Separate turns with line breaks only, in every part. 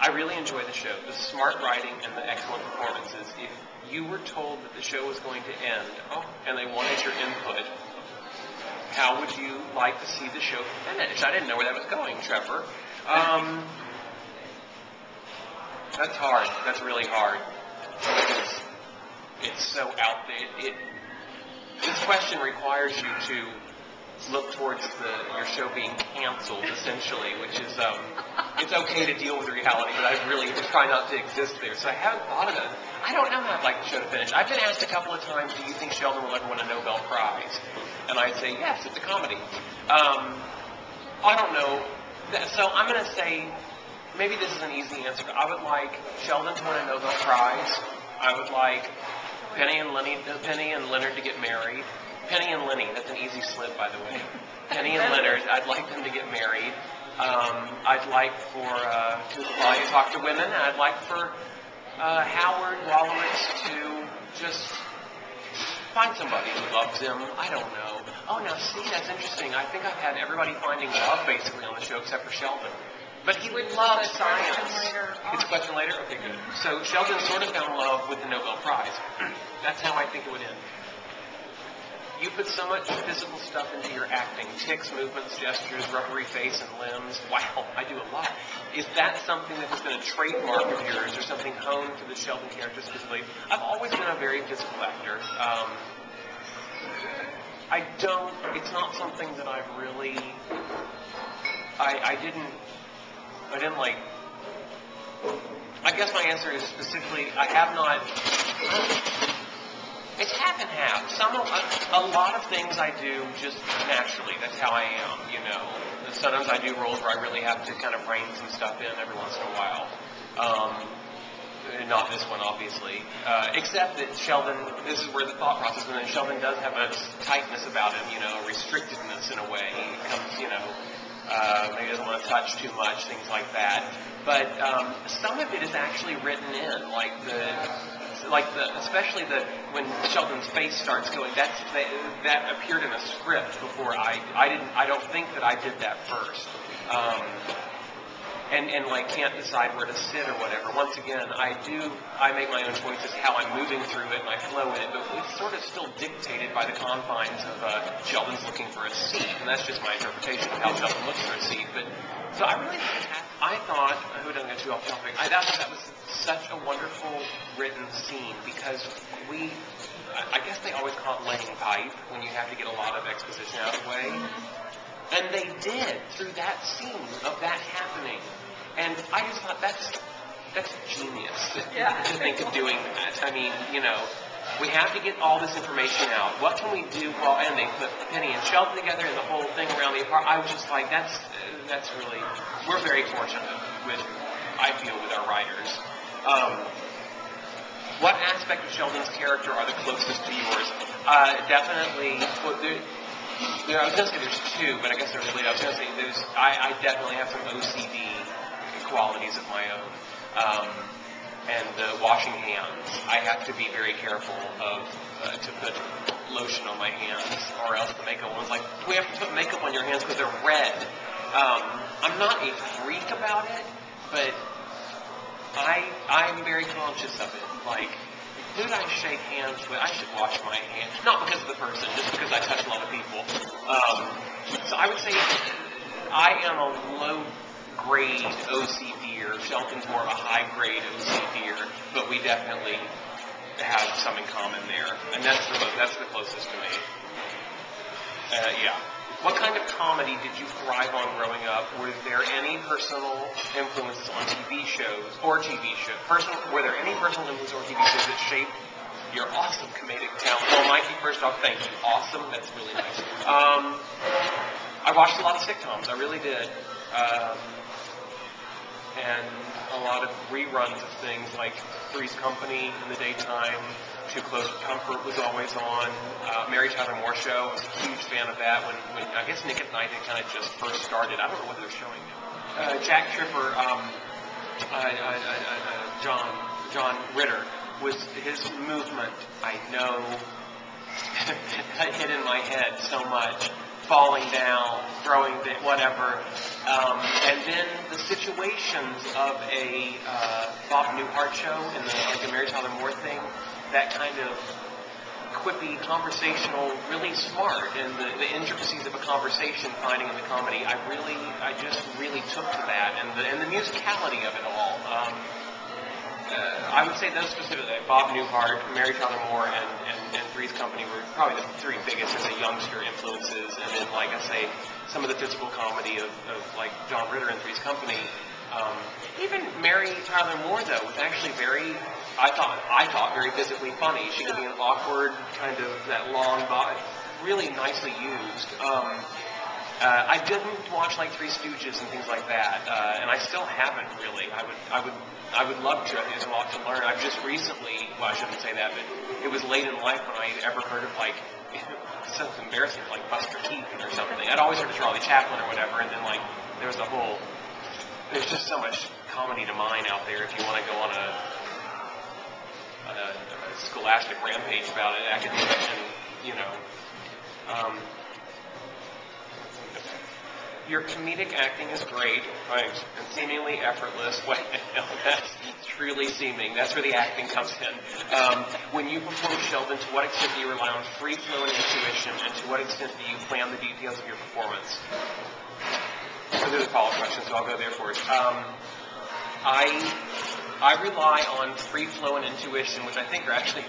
I really enjoy the show. The smart writing and the excellent performances. If you were told that the show was going to end, and they wanted your input, how would you like to see the show finish? I didn't know where that was going, Trevor. That's hard. That's really hard. Because it's so out there. This question requires you to look towards your show being canceled, essentially, which is, it's okay to deal with reality, but I really try not to exist there. So I haven't thought of it. I don't know how I'd like the show to finish. I've been asked a couple of times, do you think Sheldon will ever win a Nobel Prize? And I'd say, yes, it's a comedy. I don't know. So I'm going to say, maybe this is an easy answer. I would like Sheldon to win a Nobel Prize. I would like Penny and Leonard to get married. Penny and Lenny, that's an easy slip, by the way. Penny and Leonard, I'd like them to get married. I'd like for to talk to women. And I'd like for Howard Wolowitz to just find somebody who loves him. I don't know. Oh, now see, that's interesting. I think I've had everybody finding love basically on the show except for Sheldon. But he would love science. It's a question later? Okay, good. So Sheldon sort of found love with the Nobel Prize. That's how I think it would end. You put so much physical stuff into your acting. Tics, movements, gestures, rubbery face and limbs. Wow, I do a lot. Is that something that has been a trademark of yours or something honed to the Sheldon character specifically? I've always been a very physical actor. It's not something that I've really, I didn't like, I guess my answer is specifically, I have not, it's half and half. A lot of things I do just naturally. That's how I am, you know. Sometimes I do roles where I really have to kind of rein some stuff in every once in a while. Not this one, obviously. Except that Sheldon, this is where the thought process comes in. Sheldon does have a tightness about him, you know, a restrictedness in a way. He comes, you know, maybe doesn't want to touch too much, things like that. But some of it is actually written in, especially when Sheldon's face starts going. That appeared in a script before. I don't think that I did that first. And like can't decide where to sit or whatever. Once again, I make my own choices how I'm moving through it and I flow in it, but it's sort of still dictated by the confines of Sheldon's looking for a seat, and that's just my interpretation of how Sheldon looks for a seat. But so I really I thought, I hope I don't get too off topic, I thought that was such a wonderful written scene because I guess they always call it laying pipe when you have to get a lot of exposition out of the way. And they did through that scene of that happening. And I just thought that's genius to think of doing that. I mean, you know, we have to get all this information out. What can we do? Well, and they put Penny and Sheldon together and the whole thing around the apartment. I was just like, that's really, we're very fortunate I feel, with our writers. What aspect of Sheldon's character are the closest to yours? Definitely, I was going to say there's two, but I guess there's really, I was going to say I definitely have some OCD qualities of my own. And the washing hands, I have to be very careful to put lotion on my hands, or else the makeup one's like, we have to put makeup on your hands because they're red. I'm not a freak about it, but I'm very conscious of it. Like, who do I shake hands with? I should wash my hands. Not because of the person, just because I touch a lot of people. So I would say I am a low-grade OCDer. Sheldon's more of a high-grade OCDer, but we definitely have some in common there. And that's the closest to me. Yeah. What kind of comedy did you thrive on growing up? Were there any personal influences on TV shows or TV shows? Were there any personal influences or TV shows that shaped your awesome comedic talent? Well, Mikey, first off, thank you. Awesome. That's really nice. I watched a lot of sitcoms. I really did. And a lot of reruns of things like Three's Company in the daytime. Too Close for Comfort was always on. Mary Tyler Moore Show, I was a huge fan of that when I guess Nick at Night had kind of just first started. I don't know what they're showing now. Jack Tripper, John Ritter, was his movement, I know, hit in my head so much. falling down, throwing whatever, and then the situations of a Bob Newhart show and like a Mary Tyler Moore thing, that kind of quippy, conversational, really smart, and the intricacies of a conversation finding in the comedy, I just really took to that, and the musicality of it all. I would say those specifically, Bob Newhart, Mary Tyler Moore, and Three's Company were probably the three biggest as a youngster influences. And then, like I say, some of the physical comedy of like John Ritter and Three's Company. Even Mary Tyler Moore, though, was actually very, I thought very physically funny. She could be an awkward, kind of that long body, really nicely used. I didn't watch like Three Stooges and things like that, and I still haven't really. I would love to. I think there's a lot to learn. I've just recently, well, I shouldn't say that, but it was late in life when I ever heard of like, so embarrassing, like Buster Keaton or something. I'd always heard of Charlie Chaplin or whatever, and then like there's just so much comedy to mine out there if you want to go on a scholastic rampage about it, academic, and your comedic acting is great, thanks, and seemingly effortless. Well, that's truly seeming. That's where the acting comes in. When you perform Sheldon, to what extent do you rely on free flow and intuition, and to what extent do you plan the details of your performance? So there's a follow-up question, so I'll go there first. I rely on free flow and intuition, which I think are actually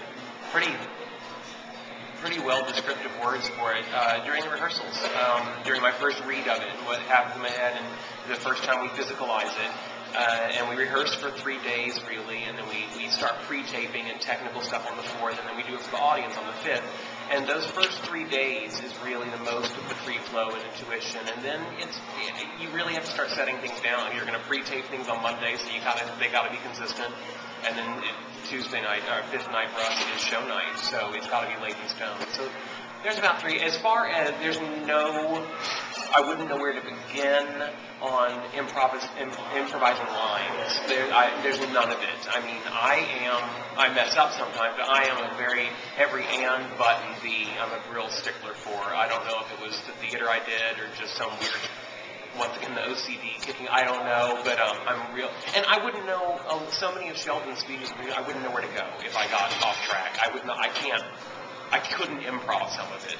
pretty well descriptive words for it, during the rehearsals, during my first read of it, what happened in my head, and the first time we physicalize it. And we rehearse for 3 days, really, and then we start pre-taping and technical stuff on the 4th, and then we do it for the audience on the 5th. And those first 3 days is really the most of the free flow and intuition. And then you really have to start setting things down. You're going to pre-tape things on Monday, so they got to be consistent. And then Tuesday night, or 5th night for us is show night, so it's got to be laid in stone. So there's about 3. As far as I wouldn't know where to begin on improvising lines. There's none of it. I mean, I mess up sometimes, but I am a very every and, but, and the, I'm a real stickler for. I don't know if it was the theater I did or just some weird, once again, the OCD kicking, I don't know, but I'm real. And I wouldn't know, so many of Sheldon's speeches, I wouldn't know where to go if I got off track. I couldn't improv some of it.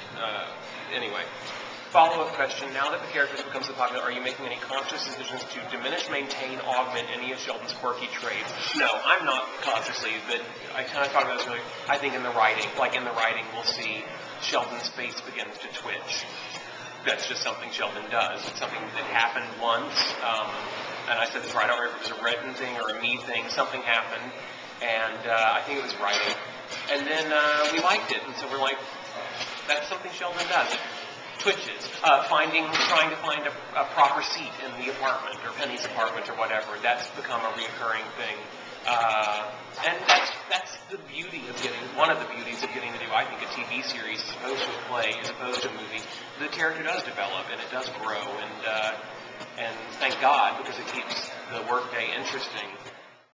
Anyway. Follow-up question. Now that the characters become so popular, are you making any conscious decisions to diminish, maintain, augment any of Sheldon's quirky traits? No, I'm not consciously, but I kind of thought about this earlier. I think in the writing, we'll see Sheldon's face begins to twitch. That's just something Sheldon does. It's something that happened once, and I said this right, I don't remember if it was a Redden thing or a me thing. Something happened, and I think it was writing. And then we liked it, and so we're like, that's something Sheldon does. Twitches, trying to find a proper seat in the apartment, or Penny's apartment, or whatever. That's become a reoccurring thing. And that's the beauty of one of the beauties of getting to do, I think, a TV series as opposed to a play, as opposed to a movie. The character does develop, and it does grow, and thank God, because it keeps the workday interesting.